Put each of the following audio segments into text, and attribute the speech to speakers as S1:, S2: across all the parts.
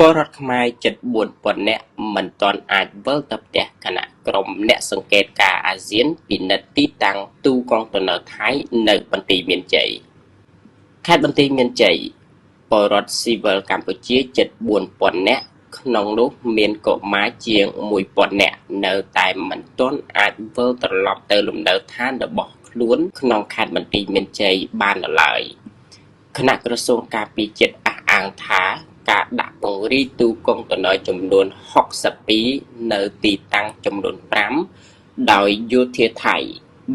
S1: ពលរដ្ឋខ្មែរជិត 4,000 នាក់មិនទាន់អាចវិលទៅផ្ទះគណៈក្រុមអ្នកសង្កេតការណ៍អាស៊ានពិនិត្យទីតាំងទូកុងតឺន័រថៃនៅបន្ទាយមានជ័យ ខេត្តបន្ទាយមានជ័យ ពលរដ្ឋស៊ីវិលកម្ពុជាជិត 4,000 នាក់ ក្នុងនោះមានកុមារជាង 1,000 នាក់នៅតែមិនទាន់អាចវិលត្រឡប់ទៅលំនៅឋានរបស់ខ្លួនក្នុងខេត្តបន្ទាយមានជ័យបាននៅឡើយ គណៈក្រសួងការពារជាតិអះអាងថាការដាក់ពង្រីកទូកុងតឺន័រចំនួន 62 នៅទីតាំងចំនួន 5 ដោយយោធាថៃ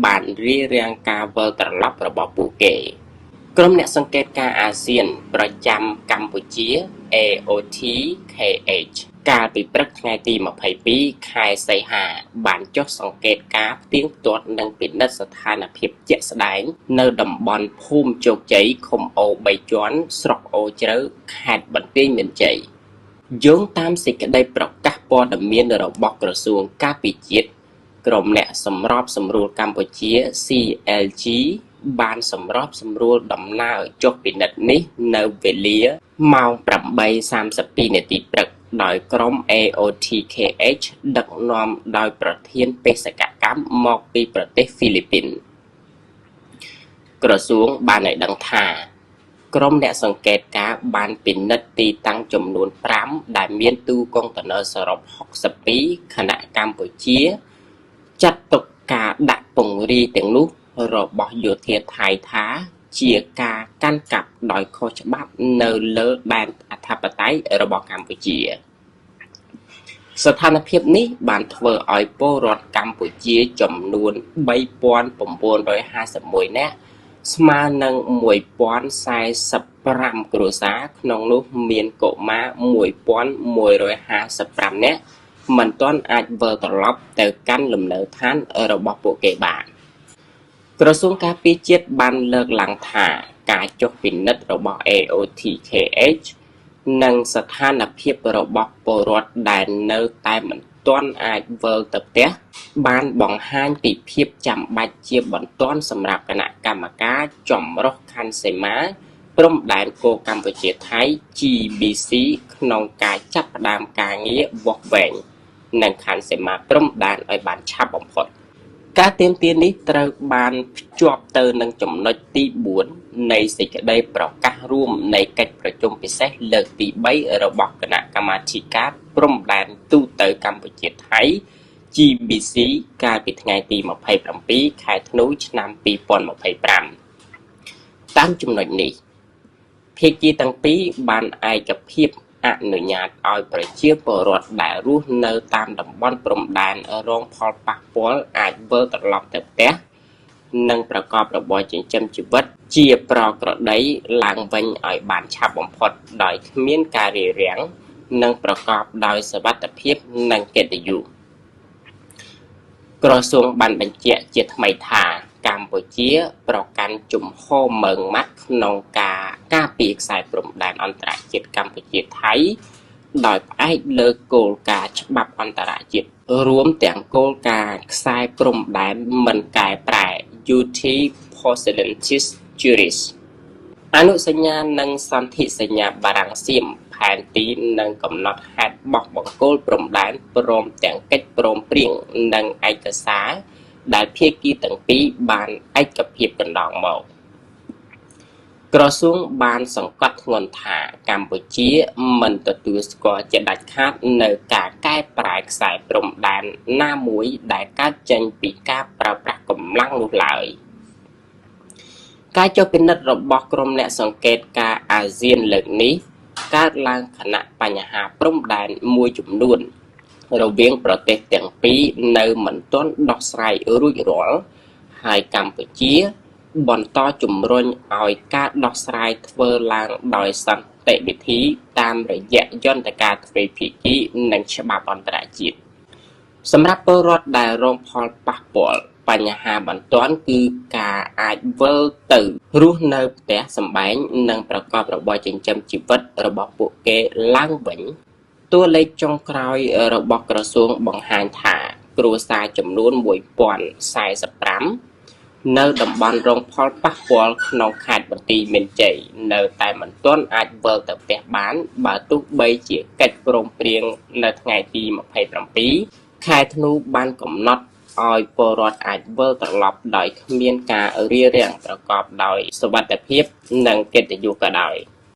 S1: បានរារាំងការវិលត្រឡប់របស់ពួកគេ ក្រុមអ្នកសង្កេតការណ៍អាស៊ានប្រចាំកម្ពុជា AOTKH កាលពីព្រឹកថ្ងៃទី 22 ខែសីហាបានចុះសង្កេតការណ៍ផ្ទៀងផ្ទាត់និងពិនិត្យស្ថានភាពជាក់ស្ដែងនៅតំបន់ភូមិជោគជ័យឃុំអូ3ជាន់ស្រុកអូជ្រៅខេត្តបន្ទាយមានជ័យ យោងតាមសេចក្តីប្រកាសព័ត៌មានរបស់ក្រសួងការពារជាតិ ក្រុមអ្នកសម្របសម្រួលកម្ពុជា CLG បានសម្របសម្រួលដំណើរចុះពិនិត្យនេះនៅវេលាម៉ោង 8:32 នាទីព្រឹក ដោយក្រុម AOTKH ដឹកនាំដោយប្រធានបេសកកម្មមកពីប្រទេសហ្វីលីពីន ក្រសួងបានឲ្យដឹងថា ក្រុមអ្នកសង្កេតការណ៍បានពិនិត្យទីតាំងចំនួន 5 ដែលមានទូកុងតឺន័រសរុប 62 ខណៈកម្ពុជាចាត់ទុកការដាក់ពង្រាយទាំងនោះរបស់យោធាថៃថាជាការកាន់កាប់ដោយខុសច្បាប់នៅលើដែនអធិបតេយ្យរបស់កម្ពុជា ស្ថានភាពនេះបានធ្វើឲ្យពលរដ្ឋកម្ពុជាចំនួន 3,951 នាក់ ស្មើនឹង 1,045 គ្រួសារ ក្នុងនោះមានកុមារ 1,155 នាក់ មិនទាន់អាចវិលត្រឡប់ទៅកាន់លំនៅឋានរបស់ពួកគេបាន ក្រសួងការពារជាតិបានលើកឡើងថាការចុះពិនិត្យរបស់ AOTKH និងស្ថានភាពរបស់ពលរដ្ឋដែលនៅតែមិនទាន់អាចវិលទៅផ្ទះបានបង្ហាញពីភាពចាំបាច់ជាបន្ទាន់សម្រាប់គណៈកម្មការចម្រុះខណ្ឌសីមាព្រំដែនគោលកម្ពុជាថៃ GBC ក្នុងការចាប់ផ្ដើមការងារវាស់វែងនៅខណ្ឌសីមាព្រំដែនឲ្យបានឆាប់បំផុត ការទាមទារនេះត្រូវបានភ្ជាប់ទៅនឹងចំណុចទី 4 នៃសេចក្តីប្រកាសរួមនៃកិច្ចប្រជុំពិសេសលើកទី 3 របស់គណៈកម្មាធិការព្រំដែនទូទៅកម្ពុជាថៃ GBC កាលពីថ្ងៃទី 27 ខែធ្នូឆ្នាំ 2025 តាមចំណុចនេះ ភាគីទាំងពីរបានឯកភាពអនុញ្ញាតឲ្យប្រជាពលរដ្ឋដែលរស់នៅតាមតំបន់ព្រំដែនរងផលប៉ះពាល់អាចវិលត្រឡប់ទៅផ្ទះនិងប្រកបរបរចិញ្ចឹមជីវិតជាប្រក្រតីឡើងវិញឲ្យបានឆាប់បំផុតដោយគ្មានការរារាំងនិងប្រកបដោយសុវត្ថិភាពនិងកិត្តិយស ក្រសួងបានបញ្ជាក់ជាថ្មីថាកម្ពុជាប្រកាន់ជំហរម៉ឺងម៉ាត់ក្នុងការការពារខ្សែព្រំដែនអន្តរជាតិកម្ពុជាថៃដោយផ្អែកលើគោលការណ៍ច្បាប់អន្តរជាតិរួមទាំងគោលការណ៍ខ្សែព្រំដែនមិនកែប្រែ Uti Possidetis Juris អនុសញ្ញានិងសន្ធិសញ្ញាបារាំងសៀមផែនទីនិងកំណត់ហេតុបោះបង្គោលព្រំដែនព្រមទាំងកិច្ចព្រមព្រៀងនិងឯកសារដែលភាគីទាំងពីរបានឯកភាពកណ្ដងមក ក្រសួងបានសង្កត់ធ្ងន់ថាកម្ពុជាមិនទទួលស្គាល់ជាដាច់ខាតនៅការកែប្រែខ្សែព្រំដែនណាមួយដែលកើតចេញពីការប្រើប្រាស់កម្លាំងនោះឡើយ ការចុះពិនិត្យរបស់ក្រុមអ្នកសង្កេតការណ៍អាស៊ានលើកនេះកើតឡើងខណៈបញ្ហាព្រំដែនមួយចំនួនរវាងប្រទេសទាំងពីរនៅមិនទាន់ដោះស្រាយរួចរាល់ហើយកម្ពុជាបន្តជំរុញឲ្យការដោះស្រាយធ្វើឡើងដោយសន្តិវិធីតាមរយៈយន្តការទ្វេភាគីនិងច្បាប់អន្តរជាតិ សម្រាប់ពលរដ្ឋដែលរងផលប៉ះពាល់បញ្ហាបន្ទាន់គឺការអាចវិលទៅរស់នៅផ្ទះសម្បែងនិងប្រកបរបរចិញ្ចឹមជីវិតរបស់ពួកគេឡើងវិញ តួលេខចុងក្រោយរបស់ក្រសួងបង្ហាញថាគ្រួសារចំនួន 1045 នៅតំបន់រងផលប៉ះពាល់ក្នុងខេត្តបន្ទាយមានជ័យនៅតែមិនទាន់អាចវិលទៅផ្ទះបានបើទោះបីជាកិច្ចព្រមព្រៀងនៅថ្ងៃទី27ខែធ្នូបានកំណត់ឲ្យពលរដ្ឋអាចវិលត្រឡប់ដោយគ្មានការរារាំងប្រកបដោយសុវត្ថិភាពនិងកិត្តិយសក៏ដោយ។